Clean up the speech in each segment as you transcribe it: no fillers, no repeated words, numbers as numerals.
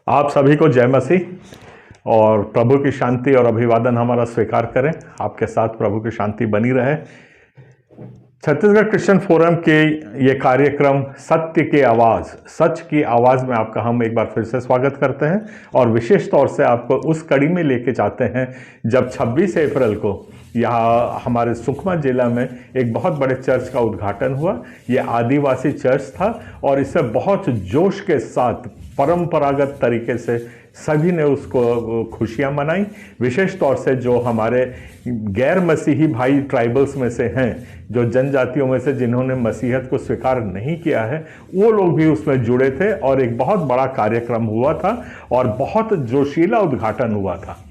आप सभी को जय मसीह और प्रभु की शांति और अभिवादन हमारा स्वीकार करें। आपके साथ प्रभु की शांति बनी रहे। छत्तीसगढ़ क्रिश्चियन फोरम के ये कार्यक्रम सत्य की आवाज़, सच की आवाज़ में आपका हम एक बार फिर से स्वागत करते हैं और विशेष तौर से आपको उस कड़ी में लेके जाते हैं जब 26 अप्रैल को यहाँ हमारे सुकमा जिला में एक बहुत बड़े चर्च का उद्घाटन हुआ। ये आदिवासी चर्च था और इसे बहुत जोश के साथ परंपरागत तरीके से सभी ने उसको खुशियां मनाई। विशेष तौर से जो हमारे गैर मसीही भाई ट्राइबल्स में से हैं, जो जनजातियों में से जिन्होंने मसीहत को स्वीकार नहीं किया है, वो लोग भी उसमें जुड़े थे और एक बहुत बड़ा कार्यक्रम हुआ था और बहुत जोशीला उद्घाटन हुआ था।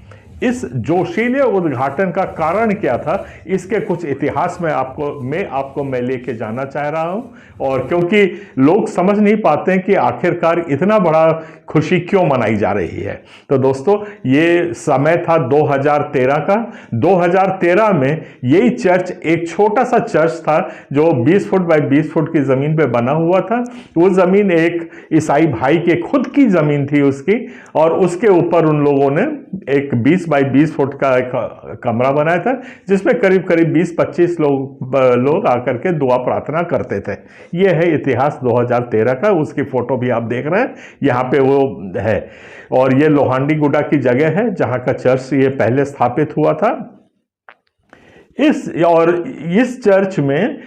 इस जोशीले उद्घाटन का कारण क्या था, इसके कुछ इतिहास में आपको मैं लेके जाना चाह रहा हूं। और क्योंकि लोग समझ नहीं पाते हैं कि आखिरकार इतना बड़ा खुशी क्यों मनाई जा रही है, तो दोस्तों ये समय था 2013 का। 2013 में यही चर्च एक छोटा सा चर्च था जो 20 फुट बाय 20 फुट की जमीन पे बना हुआ था। वो जमीन एक ईसाई भाई के खुद की जमीन थी उसकी, और उसके ऊपर उन लोगों ने एक 20 बाय 20 फुट का एक कमरा बनाया था जिसमें करीब करीब 20-25 लोग आकर के दुआ प्रार्थना करते थे। यह है इतिहास 2013 का। उसकी फोटो भी आप देख रहे हैं, यहाँ पे वो है। और ये लोहांडी गुडा की जगह है जहाँ का चर्च ये पहले स्थापित हुआ था। इस चर्च में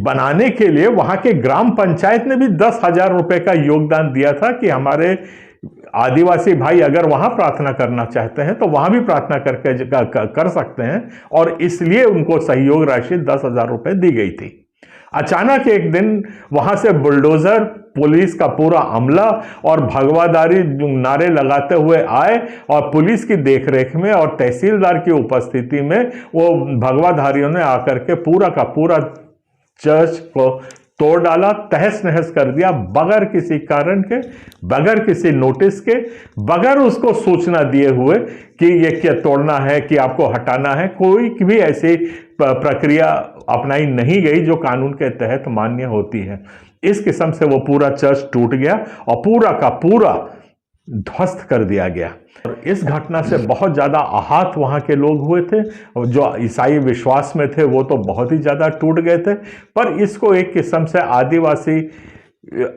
बनाने के लिए वहां के ग्राम पंचायत ने भी 10,000 रुपए का योगदान दिया था कि हमारे आदिवासी भाई अगर वहां प्रार्थना करना चाहते हैं तो वहां भी प्रार्थना कर सकते हैं, और इसलिए उनको सहयोग राशि 10,000 रुपए दी गई थी। अचानक एक दिन वहां से बुलडोजर, पुलिस का पूरा अमला और भगवादारी नारे लगाते हुए आए और पुलिस की देखरेख में और तहसीलदार की उपस्थिति में वो भगवाधारियों ने आकर के पूरा का पूरा चर्च को तोड़ डाला, तहस नहस कर दिया, बगैर किसी कारण के, बगैर किसी नोटिस के, बगैर उसको सूचना दिए हुए कि ये क्या तोड़ना है, कि आपको हटाना है। कोई भी ऐसी प्रक्रिया अपनाई नहीं गई जो कानून के तहत मान्य होती है। इस किस्म से वो पूरा चर्च टूट गया और पूरा का पूरा ध्वस्त कर दिया गया। और इस घटना से बहुत ज़्यादा आहत वहाँ के लोग हुए थे। जो ईसाई विश्वास में थे वो तो बहुत ही ज़्यादा टूट गए थे, पर इसको एक किस्म से आदिवासी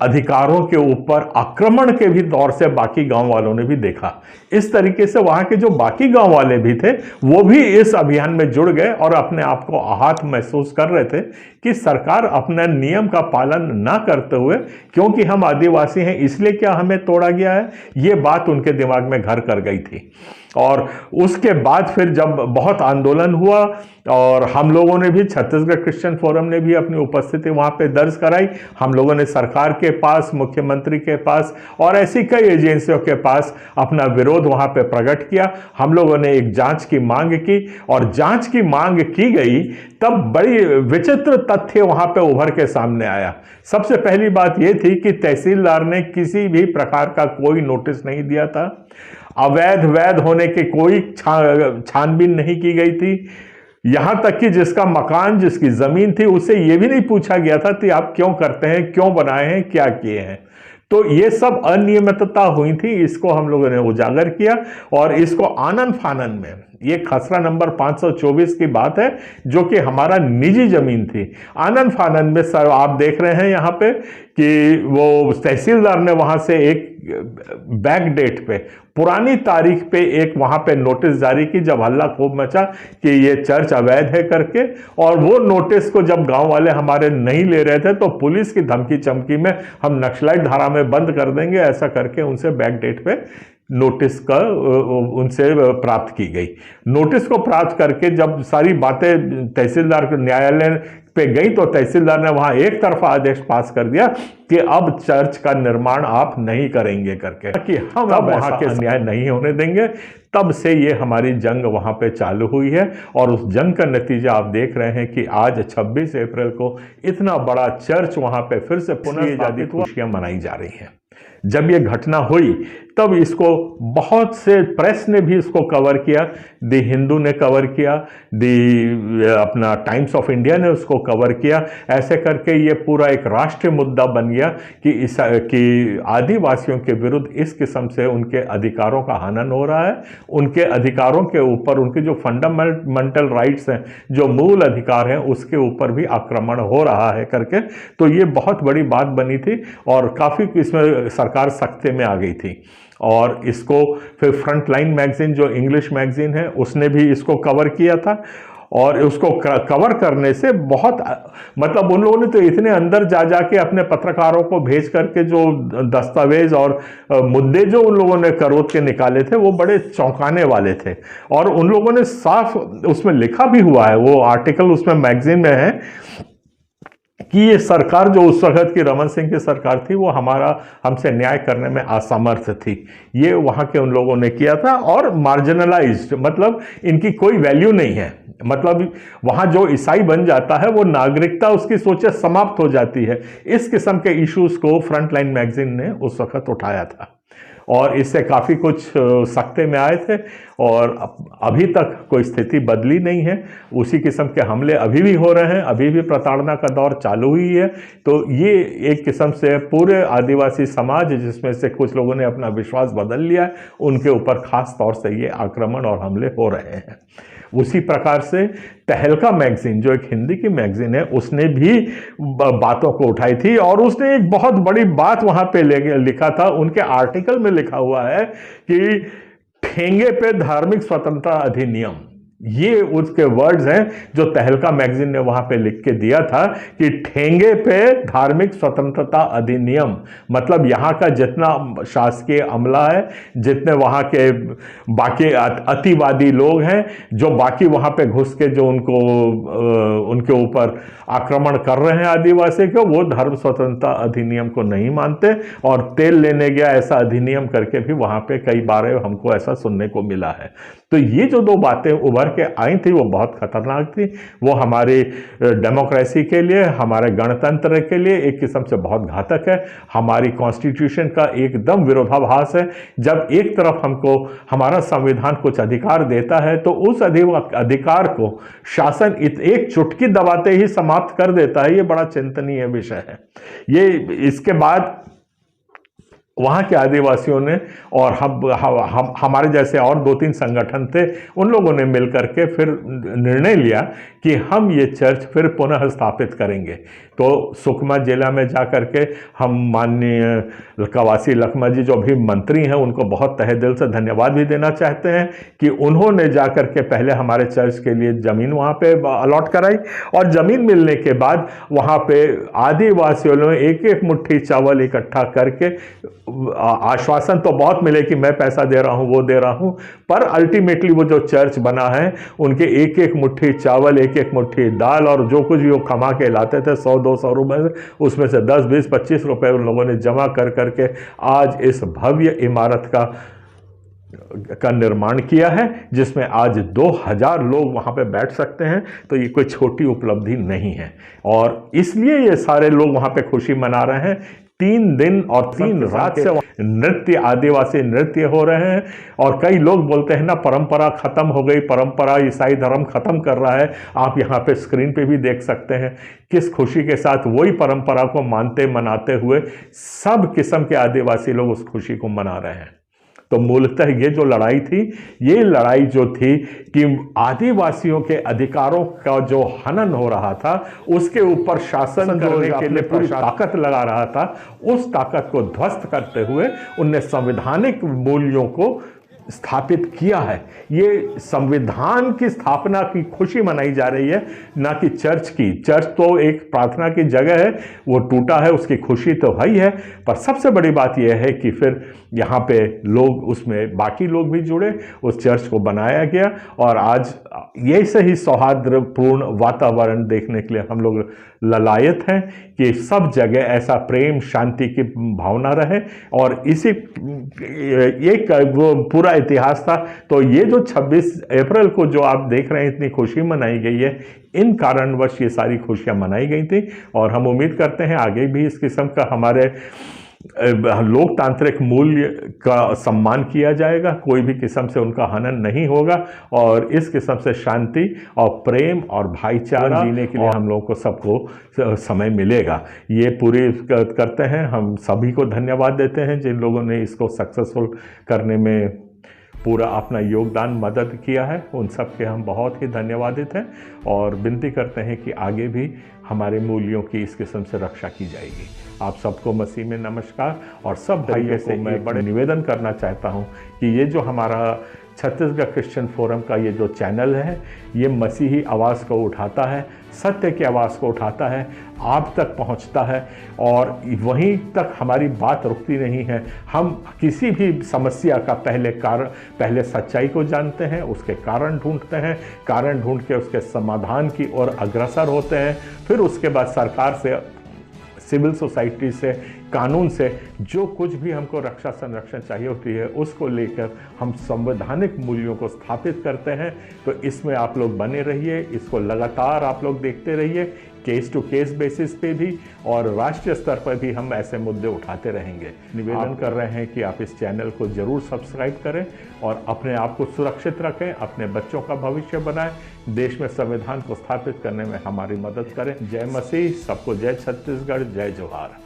अधिकारों के ऊपर आक्रमण के भी दौर से बाकी गांव वालों ने भी देखा। इस तरीके से वहां के जो बाकी गांव वाले भी थे वो भी इस अभियान में जुड़ गए और अपने आप को आहत महसूस कर रहे थे कि सरकार अपने नियम का पालन ना करते हुए, क्योंकि हम आदिवासी हैं इसलिए क्या हमें तोड़ा गया है, ये बात उनके दिमाग में घर कर गई थी। और उसके बाद फिर जब बहुत आंदोलन हुआ और हम लोगों ने भी, छत्तीसगढ़ क्रिश्चियन फोरम ने भी अपनी उपस्थिति वहां पे दर्ज कराई। हम लोगों ने सरकार के पास, मुख्यमंत्री के पास और ऐसी कई एजेंसियों के पास अपना विरोध वहां पे प्रकट किया। हम लोगों ने एक जांच की मांग की और जांच की मांग की गई तब बड़ी विचित्र तथ्य वहां पे उभर के सामने आया। सबसे पहली बात यह थी कि तहसीलदार ने किसी भी प्रकार का कोई नोटिस नहीं दिया था। वैध होने की कोई छानबीन नहीं की गई थी। यहां तक कि जिसका मकान, जिसकी जमीन थी, उससे यह भी नहीं पूछा गया था कि आप क्यों करते हैं, क्यों बनाए हैं, क्या किए हैं। तो ये सब अनियमितता हुई थी, इसको हम लोगों ने उजागर किया और इसको आनन फानन में, ये खसरा नंबर 524 की बात है जो कि हमारा निजी जमीन थी, आनन फानन में सर आप देख रहे हैं यहाँ पे कि वो तहसीलदार ने वहां से एक बैक डेट पे, पुरानी तारीख पे एक वहां पे नोटिस जारी की जब हल्ला खूब मचा कि ये चर्च अवैध है करके। और वो नोटिस को जब गांव वाले हमारे नहीं ले रहे थे तो पुलिस की धमकी चमकी में हम नक्सलाइट धारा में बंद कर देंगे, ऐसा करके उनसे बैक डेट पे नोटिस का उनसे प्राप्त की गई। नोटिस को प्राप्त करके जब सारी बातें तहसीलदार के न्यायालय पे गई तो तहसीलदार ने वहां एक तरफा आदेश पास कर दिया कि अब चर्च का निर्माण आप नहीं करेंगे करके, कि हम अब वहां के न्याय नहीं होने देंगे। तब से ये हमारी जंग वहां पे चालू हुई है और उस जंग का नतीजा आप देख रहे हैं कि आज 26 अप्रैल को इतना बड़ा चर्च वहां पे फिर से पुनः आजादी खुशियां मनाई जा रही हैं। जब ये घटना हुई तब इसको बहुत से प्रेस ने भी इसको कवर किया, दी हिंदू ने कवर किया, अपना टाइम्स ऑफ इंडिया ने उसको कवर किया। ऐसे करके ये पूरा एक राष्ट्रीय मुद्दा बन गया कि आदिवासियों के विरुद्ध इस किस्म से उनके अधिकारों का हनन हो रहा है, उनके अधिकारों के ऊपर, उनके जो फंडामेंटल राइट्स हैं, जो मूल अधिकार हैं, उसके ऊपर भी आक्रमण हो रहा है करके। तो ये बहुत बड़ी बात बनी थी और काफ़ी इसमें सरकार सख्ते में आ गई थी। और इसको फिर फ्रंटलाइन मैगजीन जो इंग्लिश मैगजीन है उसने भी इसको कवर किया था। और उसको कवर करने से बहुत, मतलब उन लोगों ने तो इतने अंदर जा जाके अपने पत्रकारों को भेज करके जो दस्तावेज और मुद्दे जो उन लोगों ने करोत के निकाले थे वो बड़े चौंकाने वाले थे। और उन लोगों ने साफ उसमें लिखा भी हुआ है, वो आर्टिकल उसमें मैगजीन में है कि ये सरकार जो उस वक्त की रमन सिंह की सरकार थी वो हमसे न्याय करने में असमर्थ थी। ये वहाँ के उन लोगों ने किया था और मार्जिनलाइज्ड, मतलब इनकी कोई वैल्यू नहीं है। मतलब वहाँ जो ईसाई बन जाता है वो नागरिकता उसकी सोचे समाप्त हो जाती है। इस किस्म के इश्यूज को फ्रंटलाइन मैगजीन ने उस वक्त उठाया था और इससे काफ़ी कुछ सख्ते में आए थे। और अभी तक कोई स्थिति बदली नहीं है, उसी किस्म के हमले अभी भी हो रहे हैं, अभी भी प्रताड़ना का दौर चालू हुई है। तो ये एक किस्म से पूरे आदिवासी समाज, जिसमें से कुछ लोगों ने अपना विश्वास बदल लिया है, उनके ऊपर खास तौर से ये आक्रमण और हमले हो रहे हैं। उसी प्रकार से तहलका मैगजीन जो एक हिंदी की मैगजीन है उसने भी बातों को उठाई थी और उसने एक बहुत बड़ी बात वहां पे लिखा था। उनके आर्टिकल में लिखा हुआ है कि ठेंगे पे धार्मिक स्वतंत्रता अधिनियम, ये उसके वर्ड्स हैं जो तहलका मैगजीन ने वहां पे लिख के दिया था कि ठेंगे पे धार्मिक स्वतंत्रता अधिनियम, मतलब यहाँ का जितना शासकीय अमला है, जितने वहाँ के बाकी अतिवादी लोग हैं, जो बाकी वहाँ पे घुस के जो उनके ऊपर आक्रमण कर रहे हैं आदिवासी को, वो धर्म स्वतंत्रता अधिनियम को नहीं मानते और तेल लेने गया ऐसा अधिनियम करके भी वहाँ पे कई बार हमको ऐसा सुनने को मिला है। तो ये जो दो बातें उभर के आई थी वो बहुत खतरनाक थी। वो हमारी डेमोक्रेसी के लिए, हमारे गणतंत्र के लिए एक किस्म से बहुत घातक है। हमारी कॉन्स्टिट्यूशन का एकदम विरोधाभास है। जब एक तरफ हमको हमारा संविधान कुछ अधिकार देता है तो उस अधिकार को शासन एक चुटकी दबाते ही समाप्त कर देता है। ये बड़ा चिंतनीय विषय है। ये इसके बाद वहाँ के आदिवासियों ने और हम हमारे जैसे और 2-3 संगठन थे, उन लोगों ने मिलकर के फिर निर्णय लिया कि हम ये चर्च फिर पुनः स्थापित करेंगे। तो सुकमा जिला में जाकर के हम माननीय कवासी लखमा जी जो भी मंत्री हैं उनको बहुत तहे दिल से धन्यवाद भी देना चाहते हैं कि उन्होंने जाकर के पहले हमारे चर्च के लिए ज़मीन वहाँ पे अलॉट कराई और ज़मीन मिलने के बाद वहाँ पे आदिवासियों ने एक एक मुट्ठी चावल इकट्ठा करके, आश्वासन तो बहुत मिले कि मैं पैसा दे रहा हूँ, वो दे रहा हूँ, पर अल्टीमेटली वो जो चर्च बना है उनके एक एक मुट्ठी चावल, एक एक मुट्ठी दाल और जो कुछ भी वो कमा के लाते थे 100-200 रुपए, उसमें से 10-20-25 रुपए उन लोगों ने जमा कर करके आज इस भव्य इमारत का निर्माण किया है, जिसमें आज 2000 लोग वहां पे बैठ सकते हैं। तो ये कोई छोटी उपलब्धि नहीं है और इसलिए ये सारे लोग वहां पे खुशी मना रहे हैं। 3 दिन और 3 रात से नृत्य, आदिवासी नृत्य हो रहे हैं और कई लोग बोलते हैं ना परंपरा खत्म हो गई, परंपरा ईसाई धर्म खत्म कर रहा है। आप यहाँ पे स्क्रीन पे भी देख सकते हैं किस खुशी के साथ वही परंपरा को मानते मनाते हुए सब किस्म के आदिवासी लोग उस खुशी को मना रहे हैं। तो मूलतः ये जो लड़ाई थी, ये लड़ाई जो थी कि आदिवासियों के अधिकारों का जो हनन हो रहा था उसके ऊपर शासन करने के लिए पूरी ताकत लगा रहा था, उस ताकत को ध्वस्त करते हुए उनने संवैधानिक मूल्यों को स्थापित किया है। ये संविधान की स्थापना की खुशी मनाई जा रही है, ना कि चर्च की। चर्च तो एक प्रार्थना की जगह है, वो टूटा है, उसकी खुशी तो है ही है, पर सबसे बड़ी बात यह है कि फिर यहाँ पे लोग, उसमें बाकी लोग भी जुड़े, उस चर्च को बनाया गया और आज ये सही सौहार्दपूर्ण वातावरण देखने के लिए हम लोग ललायत हैं कि सब जगह ऐसा प्रेम शांति की भावना रहे। और इसी एक वो पूरा इतिहास था। तो ये जो 26 अप्रैल को जो आप देख रहे हैं इतनी खुशी मनाई गई है, इन कारणवश ये सारी खुशियां मनाई गई थी और हम उम्मीद करते हैं आगे भी इस किस्म का हमारे लोकतांत्रिक मूल्य का सम्मान किया जाएगा, कोई भी किस्म से उनका हनन नहीं होगा और इस किस्म से शांति और प्रेम और भाईचारा जीने के लिए हम लोगों को सबको समय मिलेगा। ये पूरी करते हैं। हम सभी को धन्यवाद देते हैं जिन लोगों ने इसको सक्सेसफुल करने में पूरा अपना योगदान मदद किया है, उन सब के हम बहुत ही धन्यवादित हैं और विनती करते हैं कि आगे भी हमारे मूल्यों की इस किस्म से रक्षा की जाएगी। आप सबको मसीह में नमस्कार। और सब भाइयों से मैं बड़े निवेदन करना चाहता हूं कि ये जो हमारा छत्तीसगढ़ क्रिश्चियन फोरम का ये जो चैनल है, ये मसीही आवाज़ को उठाता है, सत्य की आवाज़ को उठाता है, आप तक पहुंचता है और वहीं तक हमारी बात रुकती नहीं है। हम किसी भी समस्या का पहले सच्चाई को जानते हैं, उसके कारण ढूंढते हैं, कारण ढूंढ के उसके समाधान की ओर अग्रसर होते हैं, फिर उसके बाद सरकार से, सिविल सोसाइटी से, कानून से जो कुछ भी हमको रक्षा संरक्षण चाहिए होती है उसको लेकर हम संवैधानिक मूल्यों को स्थापित करते हैं। तो इसमें आप लोग बने रहिए, इसको लगातार आप लोग देखते रहिए, केस टू केस बेसिस पे भी और राष्ट्रीय स्तर पर भी हम ऐसे मुद्दे उठाते रहेंगे। निवेदन कर रहे हैं कि आप इस चैनल को जरूर सब्सक्राइब करें और अपने आप को सुरक्षित रखें, अपने बच्चों का भविष्य बनाएं, देश में संविधान को स्थापित करने में हमारी मदद करें। जय मसीह, सबको जय छत्तीसगढ़, जय जोहार।